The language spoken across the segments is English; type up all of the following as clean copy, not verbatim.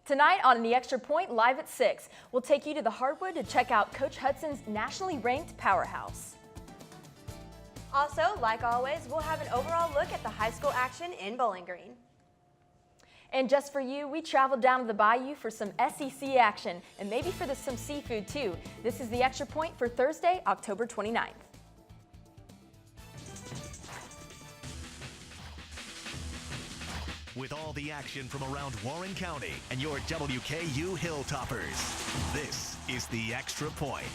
Tonight on The Extra Point, live at 6, we'll take you to the Hardwood to check out Coach Hudson's nationally ranked powerhouse. Also, like always, we'll have an overall look at the high school action in Bowling Green. And just for you, we traveled down to the Bayou for some SEC action and maybe for some seafood too. This is The Extra Point for Thursday, October 29th. With all the action from around Warren County and your WKU Hilltoppers, this is The Extra Point.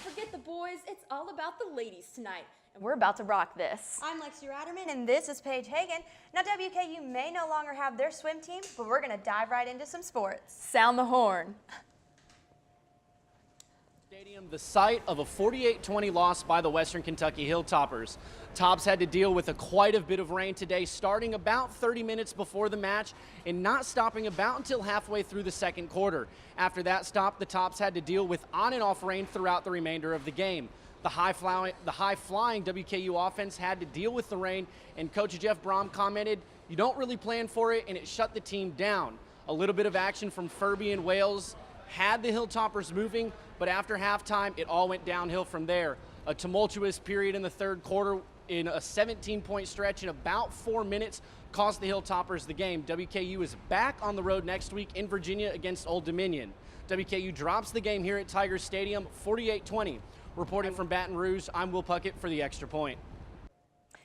Forget the boys, it's all about the ladies tonight, and we're about to rock this. I'm Lexi Ratterman, and this is Paige Hagan. Now, WKU may no longer have their swim team, but we're going to dive right into some sports. Sound the horn. Stadium, the site of a 48-20 loss by the Western Kentucky Hilltoppers. Tops had to deal with quite a bit of rain today, starting about 30 minutes before the match and not stopping about until halfway through the second quarter. After that stop, the Tops had to deal with on and off rain throughout the remainder of the game. The high-flying WKU offense had to deal with the rain, and Coach Jeff Brom commented, "You don't really plan for it, and it shut the team down." A little bit of action from Furby and Wales had the Hilltoppers moving, but after halftime, it all went downhill from there. A tumultuous period in the third quarter in a 17-point stretch in about 4 minutes cost the Hilltoppers the game. WKU is back on the road next week in Virginia against Old Dominion. WKU drops the game here at Tiger Stadium 48-20. Reporting from Baton Rouge, I'm Will Puckett for The Extra Point.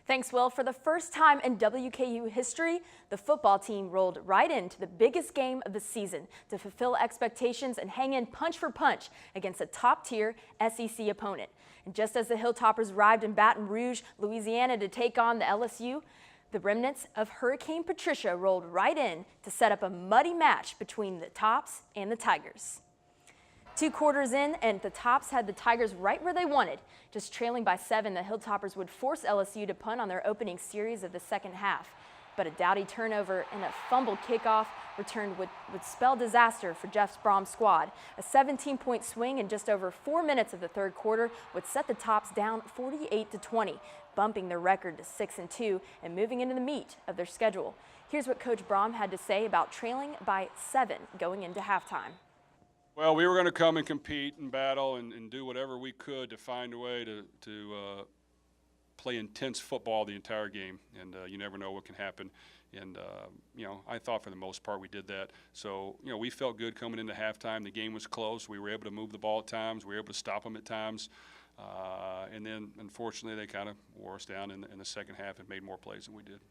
Thanks, Will. For the first time in WKU history, the football team rolled right into the biggest game of the season to fulfill expectations and hang in punch for punch against a top-tier SEC opponent. And just as the Hilltoppers arrived in Baton Rouge, Louisiana to take on the LSU, the remnants of Hurricane Patricia rolled right in to set up a muddy match between the Tops and the Tigers. 2 quarters in, and the Tops had the Tigers right where they wanted. Just trailing by 7, the Hilltoppers would force LSU to punt on their opening series of the second half. But a dowdy turnover and a fumbled kickoff return would spell disaster for Jeff Brom's squad. A 17-point swing in just over 4 minutes of the third quarter would set the Tops down 48-20, bumping their record to 6-2 and moving into the meat of their schedule. Here's what Coach Brom had to say about trailing by 7 going into halftime. Well, we were going to come and compete and battle and do whatever we could to find a way to play intense football the entire game, and you never know what can happen. And you know, I thought for the most part we did that. So you know, we felt good coming into halftime. The game was close. We were able to move the ball at times. We were able to stop them at times. And then, unfortunately, they kind of wore us down in the second half and made more plays than we did.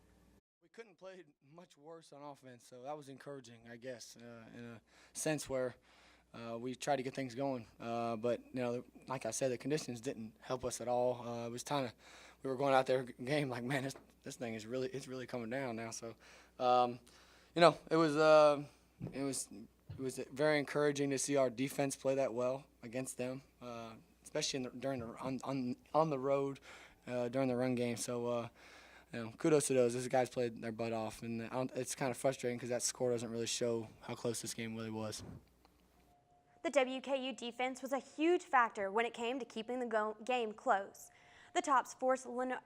We couldn't play much worse on offense, so that was encouraging, I guess, in a sense where we tried to get things going. But you know, like I said, the conditions didn't help us at all. It was kind of, we were going out there game like, man, this thing is really coming down now. So, you know, it was very encouraging to see our defense play that well against them, especially on the road during the run game. So, you know, kudos to those. Those guys played their butt off, and it's kind of frustrating because that score doesn't really show how close this game really was. The WKU defense was a huge factor when it came to keeping the game close. The Tops forced Leonard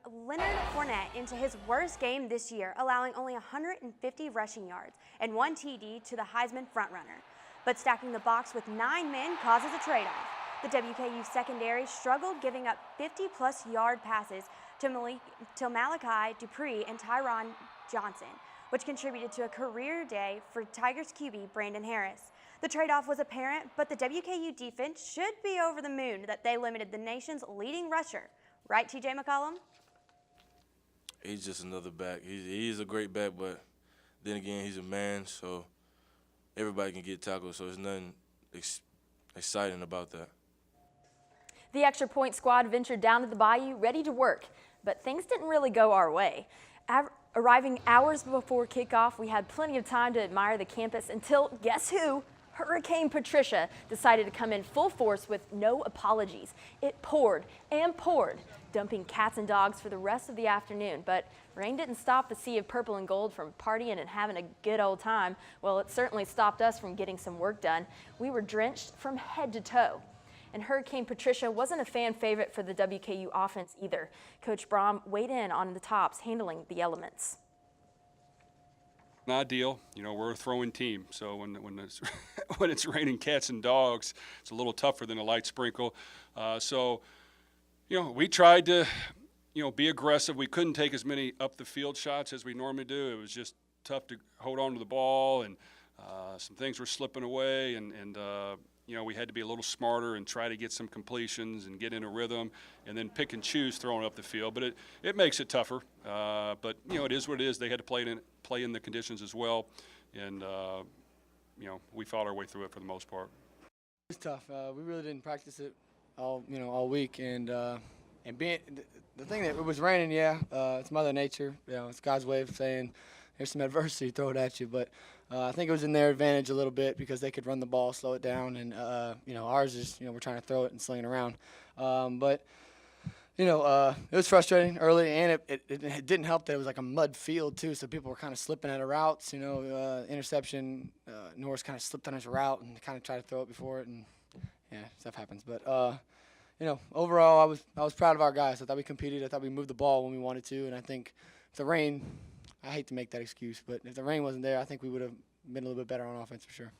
Fournette into his worst game this year, allowing only 150 rushing yards and 1 TD to the Heisman frontrunner. But stacking the box with 9 men causes a trade-off. The WKU secondary struggled, giving up 50-plus yard passes to Malachi Dupree and Tyron Johnson, which contributed to a career day for Tigers QB Brandon Harris. The trade-off was apparent, but the WKU defense should be over the moon that they limited the nation's leading rusher. Right, TJ McCollum? He's just another back. He's a great back, but then again, he's a man, so everybody can get tackled, so there's nothing exciting about that. The Extra Point squad ventured down to the Bayou ready to work, but things didn't really go our way. Arriving hours before kickoff, we had plenty of time to admire the campus until, guess who? Hurricane Patricia decided to come in full force with no apologies. It poured and poured, dumping cats and dogs for the rest of the afternoon. But rain didn't stop the sea of purple and gold from partying and having a good old time. Well, it certainly stopped us from getting some work done. We were drenched from head to toe. And Hurricane Patricia wasn't a fan favorite for the WKU offense either. Coach Brom weighed in on the Tops handling the elements. Not ideal. You know, we're a throwing team, so when it's when it's raining cats and dogs, it's a little tougher than a light sprinkle. So, you know, we tried to, you know, be aggressive. We couldn't take as many up the field shots as we normally do. It was just tough to hold on to the ball, and some things were slipping away, and you know, we had to be a little smarter and try to get some completions and get in a rhythm, and then pick and choose throwing up the field. But it makes it tougher. But you know, it is what it is. They had to play in the conditions as well, and you know, we fought our way through it for the most part. It's tough. We really didn't practice it all week, and being the thing that it was raining. Yeah, it's Mother Nature. You know, it's God's way of saying here's some adversity, throw it at you. But I think it was in their advantage a little bit because they could run the ball, slow it down, and you know, ours is, you know, we're trying to throw it and sling it around. But you know, it was frustrating early, and it didn't help that it was like a mud field too, so people were kind of slipping out of routes. You know, interception, Norris kind of slipped on his route and kind of tried to throw it before it, and yeah, stuff happens. But you know, overall, I was proud of our guys. I thought we competed. I thought we moved the ball when we wanted to, and I think if the rain, I hate to make that excuse, but if the rain wasn't there, I think we would have been a little bit better on offense for sure.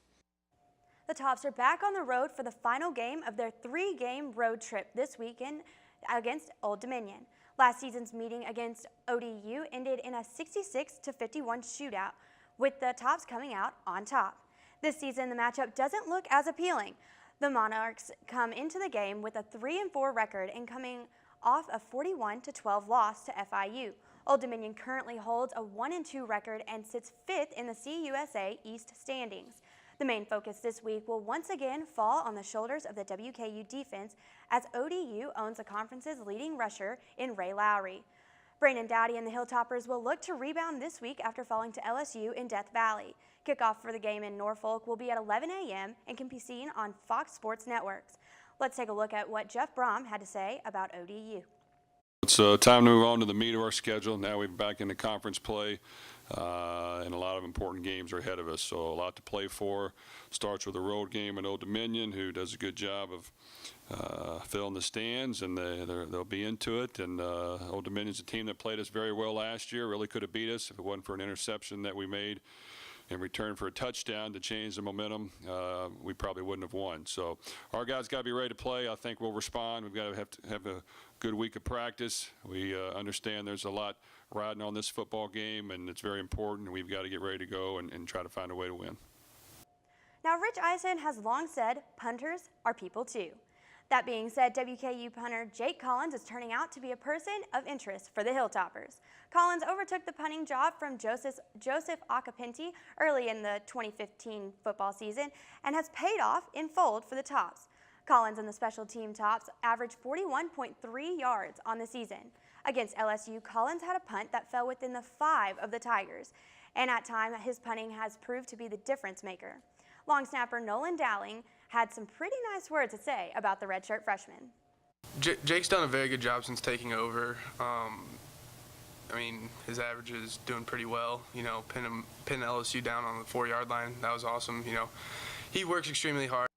The Tops are back on the road for the final game of their 3-game road trip this weekend against Old Dominion. Last season's meeting against ODU ended in a 66-51 shootout, with the Tops coming out on top. This season, the matchup doesn't look as appealing. The Monarchs come into the game with a 3-4 record and coming off a 41-12 loss to FIU. Old Dominion currently holds a 1-2 record and sits 5th in the CUSA East standings. The main focus this week will once again fall on the shoulders of the WKU defense, as ODU owns the conference's leading rusher in Ray Lowry. Brandon Dowdy and the Hilltoppers will look to rebound this week after falling to LSU in Death Valley. Kickoff for the game in Norfolk will be at 11 a.m. and can be seen on Fox Sports Networks. Let's take a look at what Jeff Brom had to say about ODU. It's time to move on to the meat of our schedule. Now we're back into conference play, and a lot of important games are ahead of us. So a lot to play for. Starts with a road game at Old Dominion, who does a good job of filling the stands, and they'll be into it. And Old Dominion's a team that played us very well last year. Really could have beat us if it wasn't for an interception that we made in return for a touchdown to change the momentum. We probably wouldn't have won. So our guys got to be ready to play. I think we'll respond. We've got to have a good week of practice. We understand there's a lot riding on this football game, and it's very important. We've got to get ready to go and try to find a way to win. Now, Rich Eisen has long said punters are people too. That being said, WKU punter Jake Collins is turning out to be a person of interest for the Hilltoppers. Collins overtook the punting job from Joseph Acapinti early in the 2015 football season and has paid off in full for the Tops. Collins and the special team Tops averaged 41.3 yards on the season. Against LSU, Collins had a punt that fell within the 5 of the Tigers, and at times his punting has proved to be the difference maker. Long snapper Nolan Dowling had some pretty nice words to say about the redshirt freshman. Jake's done a very good job since taking over. I mean, his average is doing pretty well. You know, pin LSU down on the 4-yard line. That was awesome. You know, he works extremely hard.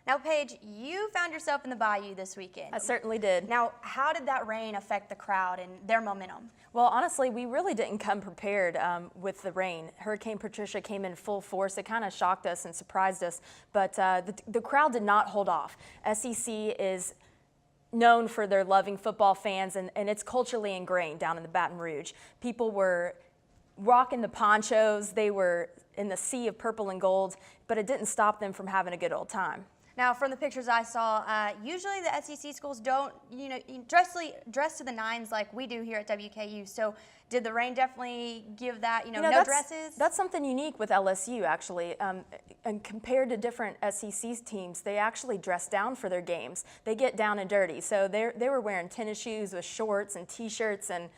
Now, Paige, you found yourself in the Bayou this weekend. I certainly did. Now, how did that rain affect the crowd and their momentum? Well, honestly, we really didn't come prepared with the rain. Hurricane Patricia came in full force. It kind of shocked us and surprised us, but the crowd did not hold off. SEC is known for their loving football fans, and it's culturally ingrained down in the Baton Rouge. People were rocking the ponchos. They were in the sea of purple and gold, but it didn't stop them from having a good old time. Now, from the pictures I saw, usually the SEC schools don't, dress to the nines like we do here at WKU. So did the rain definitely give that, no dresses? That's something unique with LSU, actually. And compared to different SEC teams, they actually dress down for their games. They get down and dirty. So they were wearing tennis shoes with shorts and T-shirts and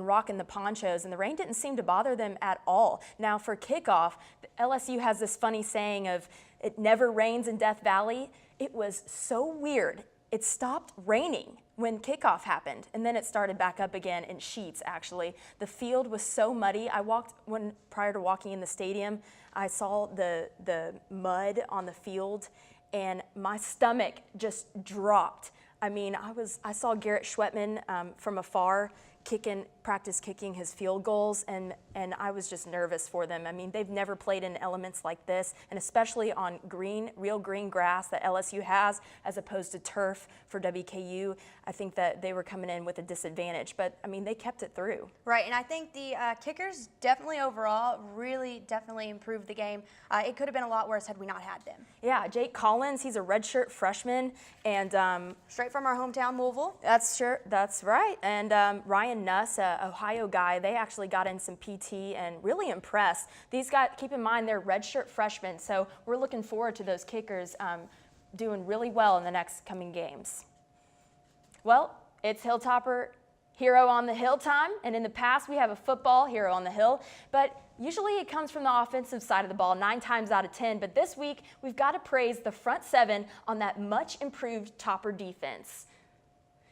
rocking the ponchos, and the rain didn't seem to bother them at all. Now, for kickoff, LSU has this funny saying of, it never rains in Death Valley. It was so weird. It stopped raining when kickoff happened, and then it started back up again in sheets, actually. The field was so muddy. Prior to walking in the stadium, I saw the mud on the field, and my stomach just dropped. I mean, I saw Garrett Schwetman from afar practice kicking his field goals, and I was just nervous for them. I mean, they've never played in elements like this, and especially on real green grass that LSU has, as opposed to turf for WKU. I think that they were coming in with a disadvantage, but I mean, they kept it through. Right, and I think the kickers definitely overall definitely improved the game. It could have been a lot worse had we not had them. Yeah, Jake Collins, he's a redshirt freshman, and straight from our hometown, Louisville. That's right. And Ryan Nuss, a Ohio guy, they actually got in some PT and really impressed. These guys, keep in mind, they're redshirt freshmen, so we're looking forward to those kickers doing really well in the next coming games. Well, it's Hilltopper Hero on the Hill time, and in the past we have a football hero on the hill, but usually it comes from the offensive side of the ball 9 times out of 10, but this week we've got to praise the front 7 on that much improved Topper defense.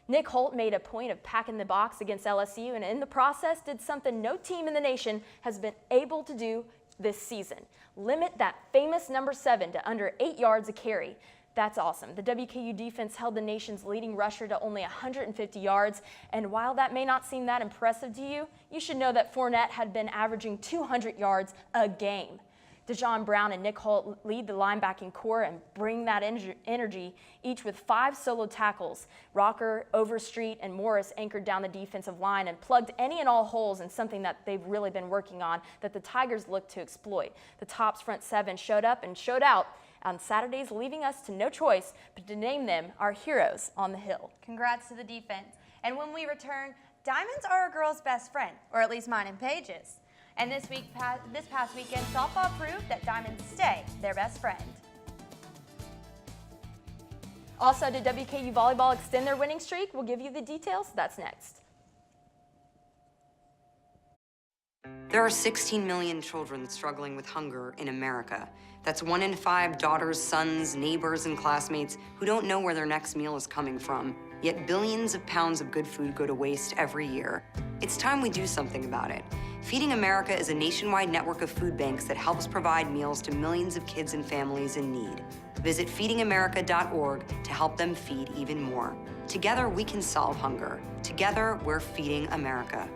Nick Holt made a point of packing the box against LSU, and in the process did something no team in the nation has been able to do this season. Limit that famous number 7 to under 8 yards a carry. That's awesome. The WKU defense held the nation's leading rusher to only 150 yards, and while that may not seem that impressive to you, you should know that Fournette had been averaging 200 yards a game. Dejon Brown and Nick Holt lead the linebacking core and bring that energy, each with 5 solo tackles. Rocker, Overstreet, and Morris anchored down the defensive line and plugged any and all holes in something that they've really been working on that the Tigers look to exploit. The Tops front 7 showed up and showed out on Saturdays, leaving us to no choice but to name them our heroes on the hill. Congrats to the defense. And when we return, diamonds are a girl's best friend, or at least mine and Paige's. And this past weekend, softball proved that diamonds stay their best friend. Also, did WKU volleyball extend their winning streak? We'll give you the details. That's next. There are 16 million children struggling with hunger in America. That's 1 in 5 daughters, sons, neighbors, and classmates who don't know where their next meal is coming from. Yet billions of pounds of good food go to waste every year. It's time we do something about it. Feeding America is a nationwide network of food banks that helps provide meals to millions of kids and families in need. Visit feedingamerica.org to help them feed even more. Together, we can solve hunger. Together, we're feeding America.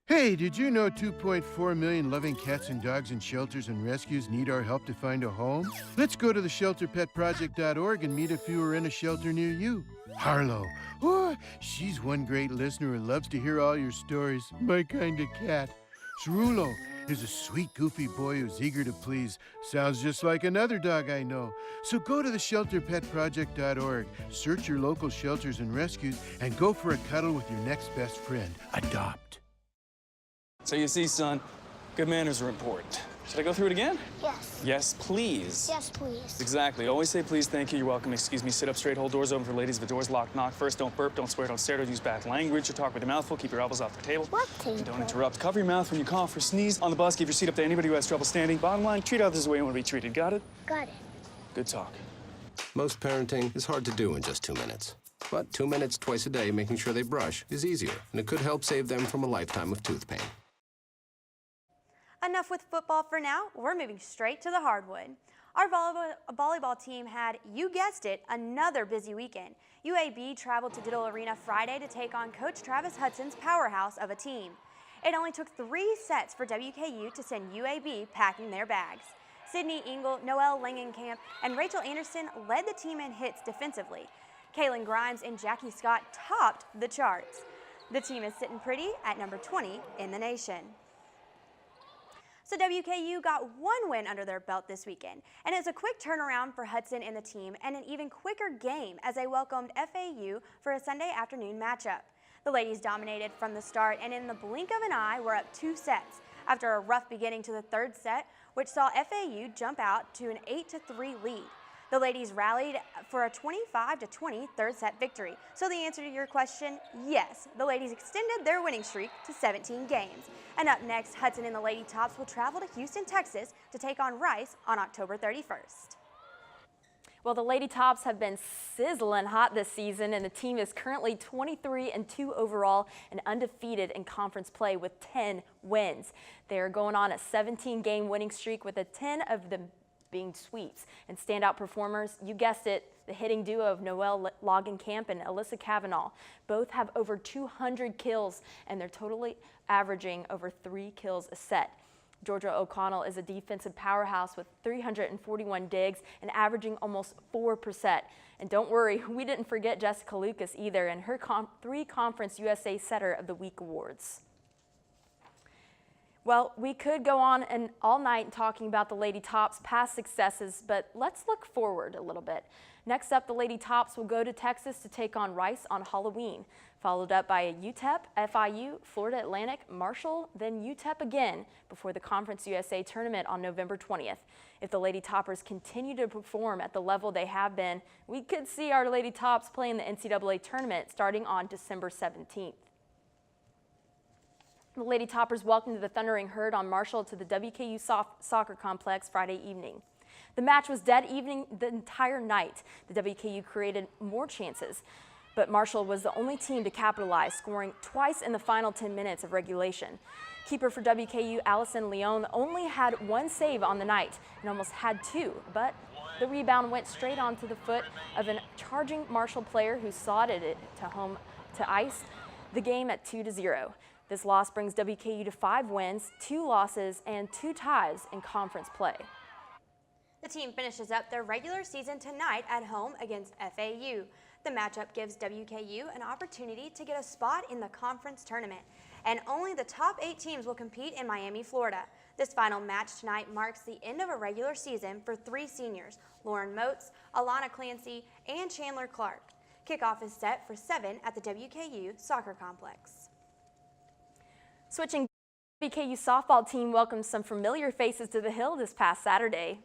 Hey, did you know 2.4 million loving cats and dogs in shelters and rescues need our help to find a home? Let's go to theshelterpetproject.org and meet a few who are in a shelter near you. Harlow, oh, she's one great listener who loves to hear all your stories. My kind of cat. Cerulo is a sweet, goofy boy who's eager to please. Sounds just like another dog I know. So go to theshelterpetproject.org, search your local shelters and rescues, and go for a cuddle with your next best friend. Adopt. So you see, son, good manners are important. Should I go through it again? Yes. Yes, please. Yes, please. Exactly. Always say please, thank you, you're welcome, excuse me, sit up straight, hold doors open for ladies. If the door's locked, knock first, don't burp, don't swear, don't stare, don't use bad language, or talk with your mouth full, keep your elbows off the table. What table? And don't interrupt. Cover your mouth when you cough or sneeze. On the bus, give your seat up to anybody who has trouble standing. Bottom line, treat others the way you want to be treated. Got it? Got it. Good talk. Most parenting is hard to do in just 2 minutes. But 2 minutes twice a day making sure they brush is easier, and it could help save them from a lifetime of tooth pain. Enough with football for now. We're moving straight to the hardwood. Our volleyball team had, you guessed it, another busy weekend. UAB traveled to Diddle Arena Friday to take on Coach Travis Hudson's powerhouse of a team. It only took 3 sets for WKU to send UAB packing their bags. Sydney Engel, Noelle Langenkamp, and Rachel Anderson led the team in hits defensively. Kaylin Grimes and Jackie Scott topped the charts. The team is sitting pretty at number 20 in the nation. So WKU got 1 win under their belt this weekend, and it's a quick turnaround for Hudson and the team and an even quicker game as they welcomed FAU for a Sunday afternoon matchup. The ladies dominated from the start, and in the blink of an eye were up 2 sets after a rough beginning to the 3rd set, which saw FAU jump out to an 8-3 lead. The ladies rallied for a 25-20 third set victory. So the answer to your question, yes, the ladies extended their winning streak to 17 games. And up next, Hudson and the Lady Tops will travel to Houston, Texas to take on Rice on October 31st. Well, the Lady Tops have been sizzling hot this season, and the team is currently 23-2 overall and undefeated in conference play with 10 wins. They are going on a 17-game winning streak with 10 of them being sweeps. And standout performers, you guessed it, the hitting duo of Noelle Logenkamp and Alyssa Kavanaugh. Both have over 200 kills, and they're totally averaging over 3 kills a set. Georgia O'Connell is a defensive powerhouse with 341 digs and averaging almost 4%. And don't worry, we didn't forget Jessica Lucas either and her 3 Conference USA Setter of the Week awards. Well, we could go on and all night talking about the Lady Tops' past successes, but let's look forward a little bit. Next up, the Lady Tops will go to Texas to take on Rice on Halloween, followed up by a UTEP, FIU, Florida Atlantic, Marshall, then UTEP again before the Conference USA tournament on November 20th. If the Lady Toppers continue to perform at the level they have been, we could see our Lady Tops play in the NCAA tournament starting on December 17th. The Lady Toppers welcomed the Thundering Herd on Marshall to the WKU soccer complex Friday evening. The match was dead even the entire night. The WKU created more chances, but Marshall was the only team to capitalize, scoring twice in the final 10 minutes of regulation. Keeper for WKU, Allison Leon, only had 1 save on the night and almost had 2, but the rebound went straight onto the foot of a charging Marshall player who slotted it to home to ice the game at 2-0. This loss brings WKU to 5 wins, 2 losses, and 2 ties in conference play. The team finishes up their regular season tonight at home against FAU. The matchup gives WKU an opportunity to get a spot in the conference tournament, and only the top 8 teams will compete in Miami, Florida. This final match tonight marks the end of a regular season for 3 seniors, Lauren Moats, Alana Clancy, and Chandler Clark. Kickoff is set for 7 at the WKU soccer complex. Switching, WKU softball team welcomed some familiar faces to the Hill this past Saturday.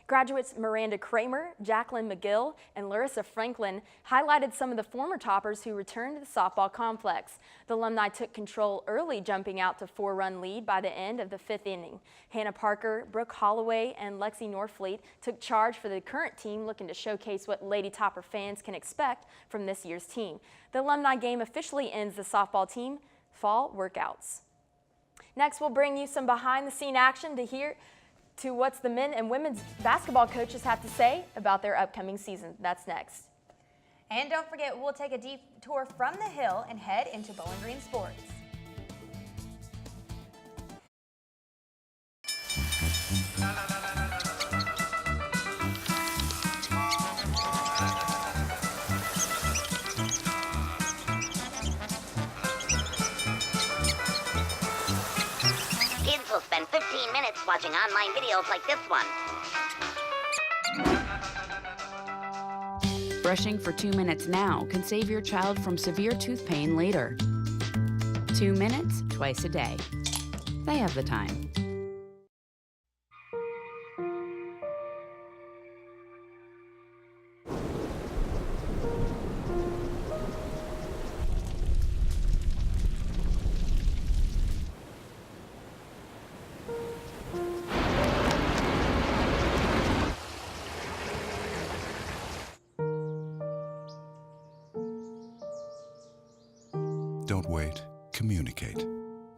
Graduates Miranda Kramer, Jacqueline McGill, and Larissa Franklin highlighted some of the former toppers who returned to the softball complex. The alumni took control early, jumping out to 4-run lead by the end of the 5th inning. Hannah Parker, Brooke Holloway, and Lexi Norfleet took charge for the current team, looking to showcase what Lady Topper fans can expect from this year's team. The alumni game officially ends the softball team fall workouts. Next, we'll bring you some behind-the-scene action to what's the men and women's basketball coaches have to say about their upcoming season. That's next. And don't forget, we'll take a detour from the Hill and head into Bowling Green sports. Kids will spend 15 minutes watching online videos like this one. Brushing for 2 minutes now can save your child from severe tooth pain later. 2 minutes, twice a day. They have the time. Don't wait. Communicate.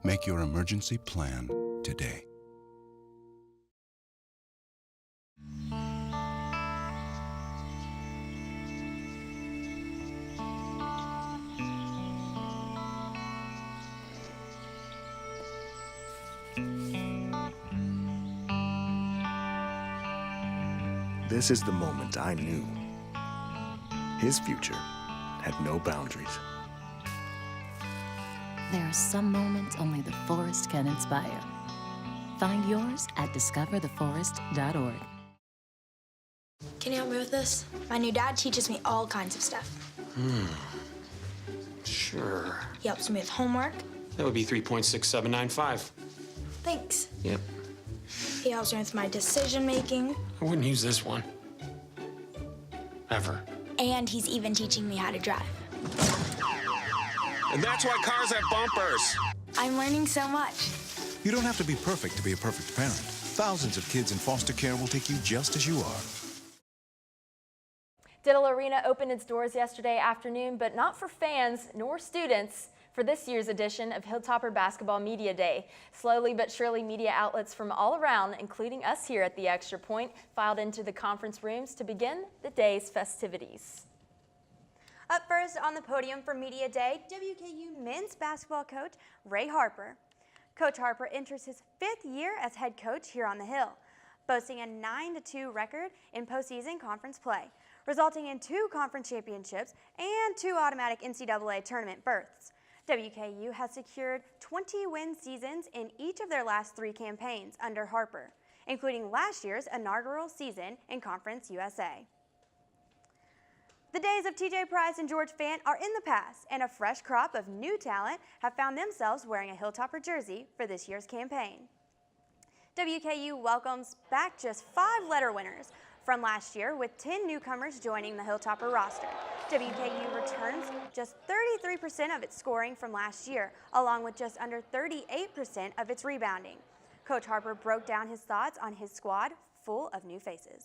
Make your emergency plan today. This is the moment I knew. His future had no boundaries. There are some moments only the forest can inspire. Find yours at discovertheforest.org. Can you help me with this? My new dad teaches me all kinds of stuff. Sure. He helps me with homework. That would be 3.6795. Thanks. Yep. He helps me with my decision making. I wouldn't use this one. ever. And he's even teaching me how to drive. And that's why cars have bumpers. I'm learning so much. You don't have to be perfect to be a perfect parent. Thousands of kids in foster care will take you just as you are. Diddle Arena opened its doors yesterday afternoon, but not for fans nor students for this year's edition of Hilltopper Basketball Media Day. Slowly but surely, media outlets from all around, including us here at the Extra Point, filed into the conference rooms to begin the day's festivities. Up first on the podium for Media Day, WKU men's basketball coach Ray Harper. Coach Harper enters his 5th year as head coach here on the Hill, boasting a 9-2 record in postseason conference play, resulting in 2 conference championships and 2 automatic NCAA tournament berths. WKU has secured 20-win seasons in each of their last 3 campaigns under Harper, including last year's inaugural season in Conference USA. The days of TJ Price and George Fant are in the past, and a fresh crop of new talent have found themselves wearing a Hilltopper jersey for this year's campaign. WKU welcomes back just 5 letter winners from last year, with 10 newcomers joining the Hilltopper roster. WKU returns just 33% of its scoring from last year, along with just under 38% of its rebounding. Coach Harper broke down his thoughts on his squad full of new faces.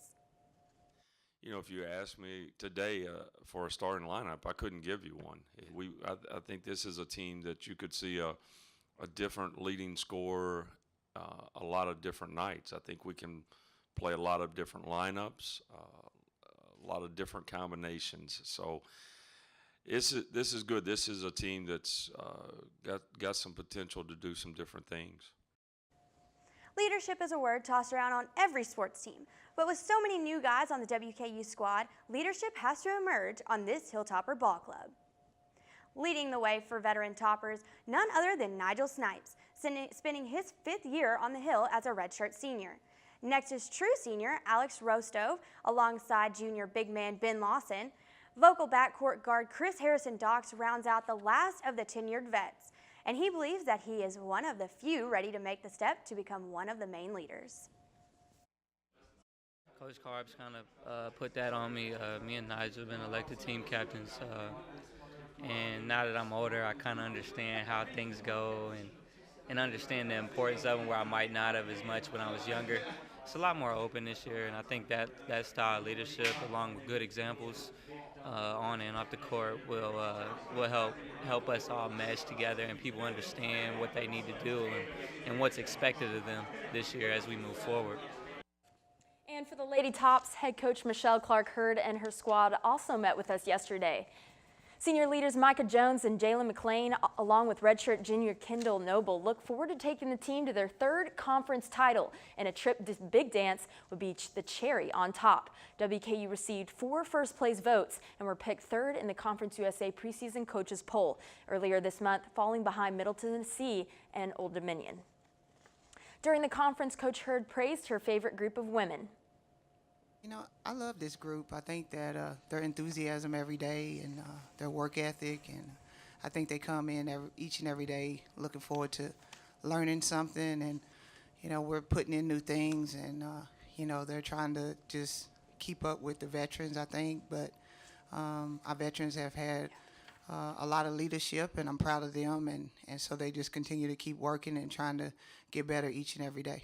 You know, if you asked me today for a starting lineup, I couldn't give you one. I think this is a team that you could see a different leading scorer a lot of different nights. I think we can play a lot of different lineups, a lot of different combinations. So this is good. This is a team that's got some potential to do some different things. Leadership is a word tossed around on every sports team, but with so many new guys on the WKU squad, leadership has to emerge on this Hilltopper ball club. Leading the way for veteran toppers, none other than Nigel Snipes, spending his 5th year on the Hill as a redshirt senior. Next is true senior Alex Rostov, alongside junior big man Ben Lawson. Local backcourt guard Chris Harrison-Docks rounds out the last of the tenured vets, and he believes that he is one of the few ready to make the step to become one of the main leaders. Coach Carbs kind of put that on me. Me and Nigel have been elected team captains, and now that I'm older, I kind of understand how things go and understand the importance of them where I might not have as much when I was younger. It's a lot more open this year, and I think that style of leadership, along with good examples on and off the court, will help us all mesh together and people understand what they need to do and what's expected of them this year as we move forward. And for the Lady Tops, head coach Michelle Clark-Hurd and her squad also met with us yesterday. Senior leaders Micah Jones and Jalen McLean, along with redshirt junior Kendall Noble, look forward to taking the team to their 3rd conference title, and a trip to Big Dance would be the cherry on top. WKU received 4 first-place votes and were picked 3rd in the Conference USA preseason coaches poll earlier this month, falling behind Middle Tennessee and Old Dominion. During the conference, Coach Hurd praised her favorite group of women. You know, I love this group. I think that their enthusiasm every day and their work ethic, and I think they come in each and every day looking forward to learning something, and, you know, we're putting in new things, and, you know, they're trying to just keep up with the veterans, I think, but our veterans have had a lot of leadership, and I'm proud of them, and so they just continue to keep working and trying to get better each and every day.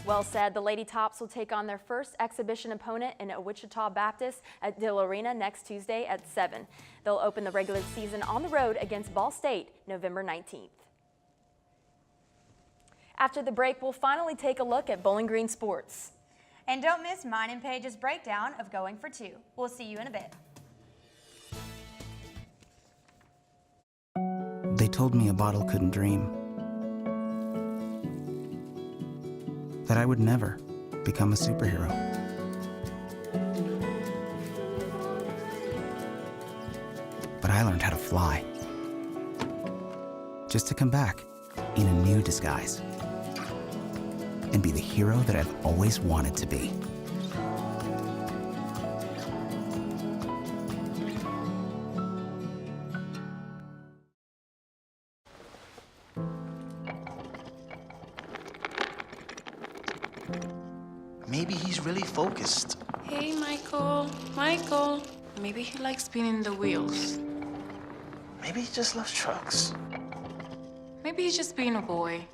Well said. The Lady Tops will take on their first exhibition opponent in Wichita Baptist at Diddle Arena next Tuesday at 7. They'll open the regular season on the road against Ball State November 19th. After the break, we'll finally take a look at Bowling Green sports. And don't miss mine and Paige's breakdown of Going for Two. We'll see you in a bit. They told me a bottle couldn't dream. That I would never become a superhero. But I learned how to fly. Just to come back in a new disguise and be the hero that I've always wanted to be. Maybe he's really focused. Hey, Michael. Michael. Maybe he likes spinning the wheels. Maybe he just loves trucks. Maybe he's just being a boy.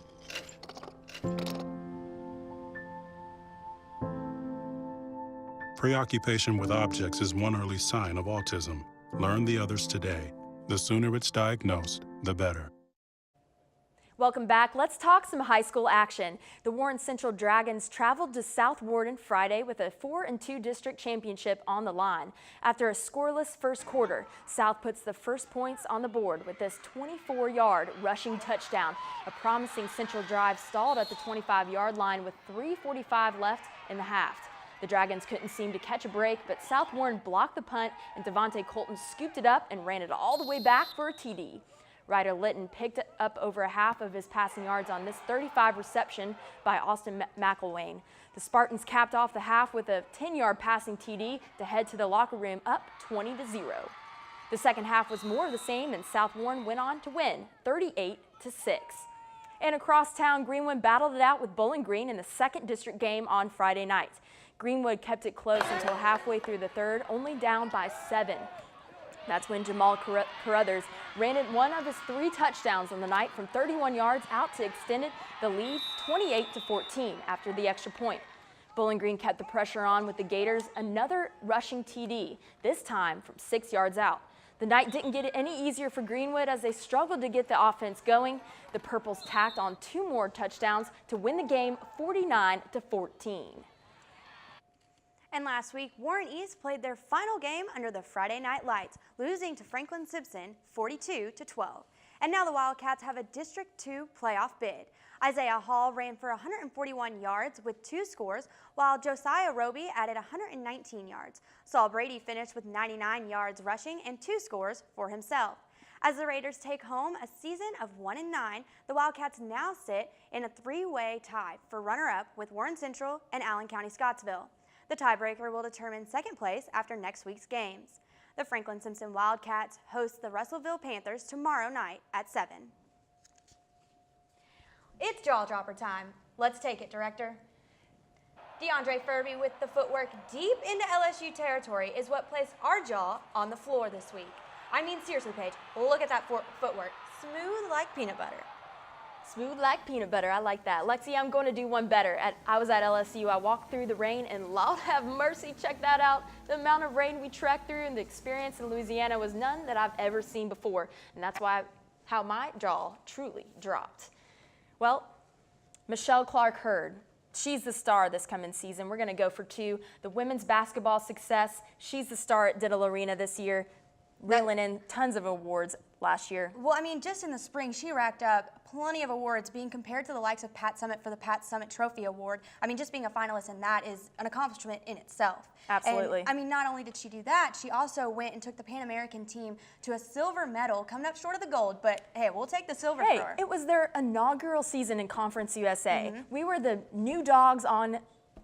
Preoccupation with objects is one early sign of autism. Learn the others today. The sooner it's diagnosed, the better. Welcome back. Let's talk some high school action. The Warren Central Dragons traveled to South Warden Friday with a 4-2 district championship on the line. After a scoreless first quarter, South puts the first points on the board with this 24-yard rushing touchdown. A promising Central drive stalled at the 25-yard line with 3:45 left in the half. The Dragons couldn't seem to catch a break, but South Warren blocked the punt and Devontae Colton scooped it up and ran it all the way back for a TD. Ryder Litton picked up over a half of his passing yards on this 35 reception by Austin McElwain. The Spartans capped off the half with a 10-yard passing TD to head to the locker room up 20-0. The second half was more of the same, and South Warren went on to win 38-6. And across town, Greenwood battled it out with Bowling Green in the second district game on Friday night. Greenwood kept it close until halfway through the third, only down by 7. That's when Jamal Carruthers ran in one of his 3 touchdowns on the night from 31 yards out to extend the lead 28-14 after the extra point. Bowling Green kept the pressure on with the Gators another rushing TD, this time from 6 yards out. The night didn't get any easier for Greenwood as they struggled to get the offense going. The Purples tacked on 2 more touchdowns to win the game 49-14. And last week, Warren East played their final game under the Friday night lights, losing to Franklin Simpson 42-12. And now the Wildcats have a District 2 playoff bid. Isaiah Hall ran for 141 yards with 2 scores, while Josiah Roby added 119 yards. Saul Brady finished with 99 yards rushing and 2 scores for himself. As the Raiders take home a season of 1-9, the Wildcats now sit in a 3-way tie for runner-up with Warren Central and Allen County Scottsville. The tiebreaker will determine second place after next week's games. The Franklin Simpson Wildcats host the Russellville Panthers tomorrow night at 7. It's jaw dropper time. Let's take it, Director. DeAndre Furby with the footwork deep into LSU territory is what placed our jaw on the floor this week. I mean, seriously, Paige, look at that footwork. Smooth like peanut butter. Smooth like peanut butter. I like that. Lexi, I'm going to do one better. I was at LSU. I walked through the rain, and Lord have mercy, check that out. The amount of rain we trekked through and the experience in Louisiana was none that I've ever seen before. And that's how my jaw truly dropped. Well, Michelle Clark-Hurd, she's the star this coming season. We're going to go for 2. The women's basketball success, she's the star at Diddle Arena this year, reeling in tons of awards last year. Well, I mean, just in the spring, she racked up plenty of awards, being compared to the likes of Pat Summitt for the Pat Summitt Trophy Award. I mean, just being a finalist in that is an accomplishment in itself. Absolutely. And, I mean, not only did she do that, she also went and took the Pan American team to a silver medal, coming up short of the gold, but hey, we'll take the silver for her. It was their inaugural season in Conference USA. We were the new dogs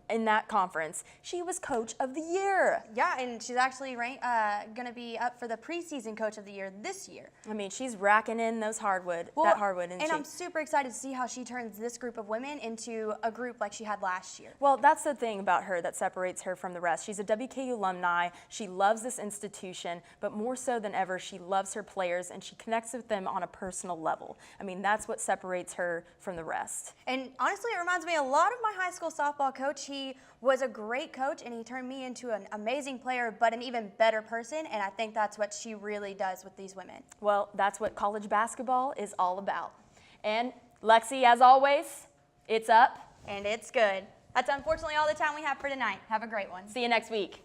in that conference. She was Coach of the Year. Yeah, and she's actually going to be up for the preseason Coach of the Year this year. I mean, she's racking in those hardwood, and I'm super excited to see how she turns this group of women into a group like she had last year. Well, that's the thing about her that separates her from the rest. She's a WKU alumni. She loves this institution, but more so than ever, she loves her players and she connects with them on a personal level. I mean, that's what separates her from the rest. And honestly, it reminds me a lot of my high school softball coach. He was a great coach and he turned me into an amazing player, but an even better person, and I think that's what she really does with these women. Well, that's what college basketball is all about. And Lexi, as always, it's up. And it's good. That's unfortunately all the time we have for tonight. Have a great one. See you next week.